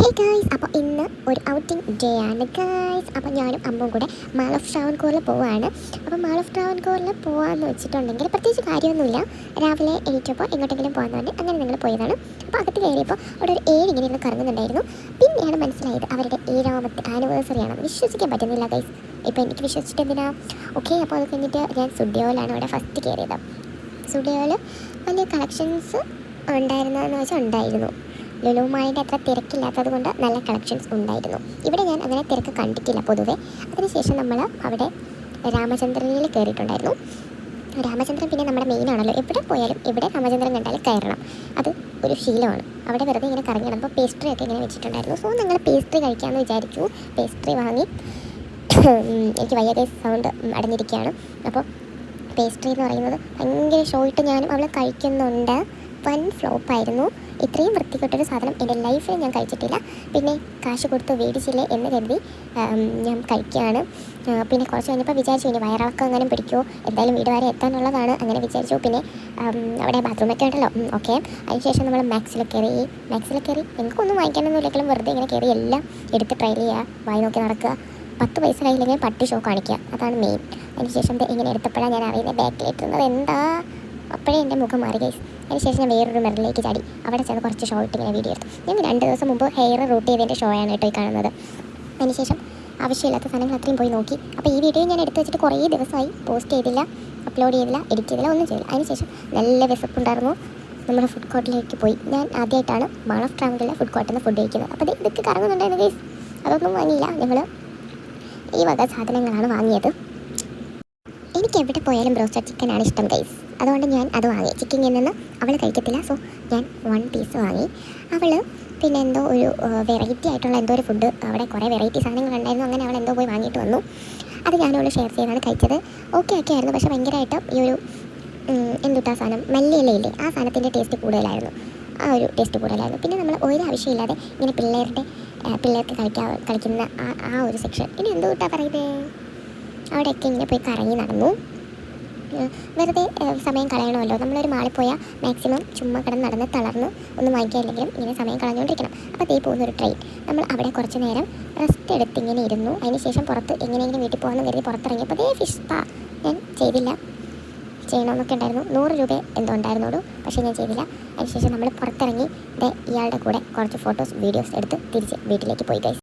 Hey guys, അപ്പോൾ ഇന്ന് ഒരു ഔട്ടിംഗ് ഡേ ആണ് ഗായ്സ്. അപ്പോൾ ഞാനും അമ്മയും കൂടെ മാൾ ഓഫ് ട്രാവൻകൂറിൽ പോവുകയാണ്. അപ്പോൾ മാൾ ഓഫ് ട്രാവൻകൂറിൽ പോകാമെന്ന് വെച്ചിട്ടുണ്ടെങ്കിൽ പ്രത്യേകിച്ച് കാര്യമൊന്നുമില്ല. രാവിലെ എണീറ്റപ്പോൾ എങ്ങോട്ടെങ്കിലും പോകുന്നതുകൊണ്ട് അങ്ങനെ ഞങ്ങൾ പോയതാണ്. അപ്പോൾ അകത്ത് കയറിയപ്പോൾ അവിടെ ഒരു 7 ഇങ്ങനെ ഇരുന്ന് കറങ്ങുന്നുണ്ടായിരുന്നു. പിന്നെയാണ് മനസ്സിലായത് അവരുടെ 7ാമത്തെ ആനിവേഴ്സറി ആണെന്ന്. വിശ്വസിക്കാൻ പറ്റുന്നില്ല ഗൈസ്. ഇപ്പോൾ എനിക്ക് വിശ്വസിച്ചിട്ട് എന്തിനാ. ഓക്കെ, അപ്പോൾ അത് കഴിഞ്ഞിട്ട് ഞാൻ സുഡിയോയിലാണ് അവിടെ ഫസ്റ്റ് കയറിയത്. സുഡിയോയിൽ വലിയ കളക്ഷൻസ് ഉണ്ടായിരുന്നതെന്ന് വെച്ചാൽ ഉണ്ടായിരുന്നു. ലുലു മാളിൻ്റെ അത്ര തിരക്കില്ലാത്തത് കൊണ്ട് നല്ല കളക്ഷൻസ് ഉണ്ടായിരുന്നു. ഇവിടെ ഞാൻ അങ്ങനെ തിരക്ക് കണ്ടിട്ടില്ല പൊതുവെ. അതിനുശേഷം നമ്മൾ അവിടെ രാമചന്ദ്രനിൽ കയറിയിട്ടുണ്ടായിരുന്നു. രാമചന്ദ്രൻ പിന്നെ നമ്മുടെ മെയിനാണല്ലോ, എവിടെ പോയാലും ഇവിടെ രാമചന്ദ്രൻ കണ്ടാൽ കയറണം. അത് ഒരു ശീലമാണ്. അവിടെ വെറുതെ ഇങ്ങനെ കറങ്ങി നടന്നപ്പോൾ പേസ്ട്രി ഒക്കെ ഇങ്ങനെ വെച്ചിട്ടുണ്ടായിരുന്നു. സോ ഞങ്ങൾ പേസ്ട്രി കഴിക്കാമെന്ന് വിചാരിച്ചു. പേസ്ട്രി വാങ്ങി. എനിക്ക് വയ്യ ഗൈസ്, സൗണ്ട് അടഞ്ഞിരിക്കുകയാണ്. അപ്പോൾ പേസ്ട്രി എന്ന് പറയുന്നത് ഭയങ്കര ഷോയിട്ട് ഞാനും അവൾ കഴിക്കുന്നുണ്ട്. വൻ ഫ്ലോപ്പായിരുന്നു. ഇത്രയും വൃത്തികെട്ടൊരു സാധനം എൻ്റെ ലൈഫിൽ ഞാൻ കഴിച്ചിട്ടില്ല. പിന്നെ കാശ് കൊടുത്ത് മേടിച്ചില്ലേ എന്ന് കരുതി ഞാൻ കഴിക്കുകയാണ്. പിന്നെ കുറച്ച് കഴിഞ്ഞപ്പോൾ വിചാരിച്ചു ഇനി വയറിളക്കം അങ്ങനെ പിടിക്കുമോ, എന്തായാലും വീട് വരെ എത്താനുള്ളതാണ്, അങ്ങനെ വിചാരിച്ചു. പിന്നെ അവിടെ ബാത്റൂമൊക്കെ ഉണ്ടല്ലോ. ഓക്കെ, അതിനുശേഷം നമ്മൾ മാക്സിൽ കയറി. എനിക്കൊന്നും വാങ്ങിക്കാനൊന്നും ഇല്ലെങ്കിലും വെറുതെ ഇങ്ങനെ കയറി എല്ലാം എടുത്ത് ട്രൈ ചെയ്യുക, വായി നോക്കി നടക്കുക. 10 പൈസ കയ്യില്ലെങ്കിൽ പട്ടി ഷോ കാണിക്കുക, അതാണ് മെയിൻ. അതിനുശേഷം ഇങ്ങനെ എടുത്തപ്പോഴാണ് ഞാൻ അറിയുന്നത് ബാക്കിലിട്ടുന്നത് എന്താ. അപ്പോഴേ എൻ്റെ മുഖം മാറി ഗൈസ്. അതിനുശേഷം ഞാൻ വേറൊരു മിററിലേക്ക് ചാടി. അവിടെ ചെന്ന് കുറച്ച് ഷോട്ട് ഇങ്ങനെ വീഡിയോ എടുത്തു. ഞാൻ 2 ദിവസം മുമ്പ് ഹെയർ റൂട്ട് ചെയ്തതിൻ്റെ ഷോ ആണ് കേട്ടോ ഈ കാണുന്നത്. അതിനുശേഷം ആവശ്യമില്ലാത്ത സാധനങ്ങൾ അത്രയും പോയി നോക്കി. അപ്പോൾ ഈ വീഡിയോ ഞാൻ എടുത്ത് വെച്ചിട്ട് കുറേ ദിവസമായി. പോസ്റ്റ് ചെയ്തില്ല, അപ്ലോഡ് ചെയ്തില്ല, എഡിറ്റ് ചെയ്തില്ല, ഒന്നും ചെയ്തില്ല. അതിനുശേഷം നല്ല വിശപ്പുണ്ടായിരുന്നു. നമ്മുടെ ഫുഡ് കോർട്ടിലേക്ക് പോയി. ഞാൻ ആദ്യമായിട്ടാണ് മാൾ ഓഫ് ട്രാവൻകൂറിലെ ഫുഡ് കോർട്ടിൽ നിന്ന് ഫുഡ് കഴിക്കുന്നത്. അപ്പോൾ ഇതൊക്കെ കറങ്ങുന്നുണ്ടായിരുന്നു ഗൈസ്. അതൊന്നും വാങ്ങിയില്ല. ഞങ്ങൾ ഈ വക സാധനങ്ങളാണ് വാങ്ങിയത്. എനിക്ക് എവിടെ പോയാലും ബ്രോസ്റ്റഡ് ചിക്കനാണ് ഇഷ്ടം ഗൈസ്. അതുകൊണ്ട് ഞാൻ അത് വാങ്ങി. ചിക്കനിൽ നിന്ന് അവൾ കഴിക്കത്തില്ല, സോ ഞാൻ 1 പീസ് വാങ്ങി. അവൾ പിന്നെ എന്തോ ഒരു വെറൈറ്റി ആയിട്ടുള്ള എന്തോ ഒരു ഫുഡ്, അവിടെ കുറേ വെറൈറ്റി സാധനങ്ങളുണ്ടായിരുന്നു. അങ്ങനെ അവൾ എന്തോ പോയി വാങ്ങിയിട്ട് വന്നു. അത് ഞാനവൾ ഷെയർ ചെയ്താണ് കഴിച്ചത്. ഓക്കെ ആയിരുന്നു, പക്ഷേ ഭയങ്കരമായിട്ട് ഈ ഒരു എന്തുട്ടാ സാധനം മല്ലിയിലയില്ലേ, ആ സാധനത്തിൻ്റെ ടേസ്റ്റ് കൂടുതലായിരുന്നു. പിന്നെ നമ്മൾ ഒരാവശ്യമില്ലാതെ ഇങ്ങനെ പിള്ളേർക്ക് കളിക്കുന്ന ആ ഒരു സെക്ഷൻ, ഇനി എന്തുട്ടാ പറയുന്നത്, അവിടെയൊക്കെ ഇങ്ങനെ പോയി കറങ്ങി നടന്നു. വെറുതെ സമയം കളയണമല്ലോ. നമ്മളൊരു മാളിൽ പോയാൽ മാക്സിമം ചുമ്മാ കിടന്ന് നടന്ന് തളർന്ന് ഒന്നും വാങ്ങിക്കാനില്ലെങ്കിലും ഇങ്ങനെ സമയം കളഞ്ഞുകൊണ്ടിരിക്കണം. അപ്പോൾ അതേ പോകുന്നൊരു ട്രെയിൻ. നമ്മൾ അവിടെ കുറച്ച് നേരം റെസ്റ്റ് എടുത്ത് ഇങ്ങനെ ഇരുന്നു. അതിനുശേഷം പുറത്ത് എങ്ങനെയെങ്കിലും വീട്ടിൽ പോകാമെന്ന് കരുതി പുറത്തിറങ്ങിയപ്പോൾ അതേ ഫിഷ് സ്പാ ഞാൻ ചെയ്തില്ല. ചെയ്യണമെന്നൊക്കെ ഉണ്ടായിരുന്നു. 100 രൂപ എന്തോ ഉണ്ടായിരുന്നുള്ളൂ, പക്ഷേ ഞാൻ ചെയ്തില്ല. അതിനുശേഷം നമ്മൾ പുറത്തിറങ്ങി ഇയാളുടെ കൂടെ കുറച്ച് ഫോട്ടോസ് വീഡിയോസ് എടുത്ത് തിരിച്ച് വീട്ടിലേക്ക് പോയി ഗൈസ്.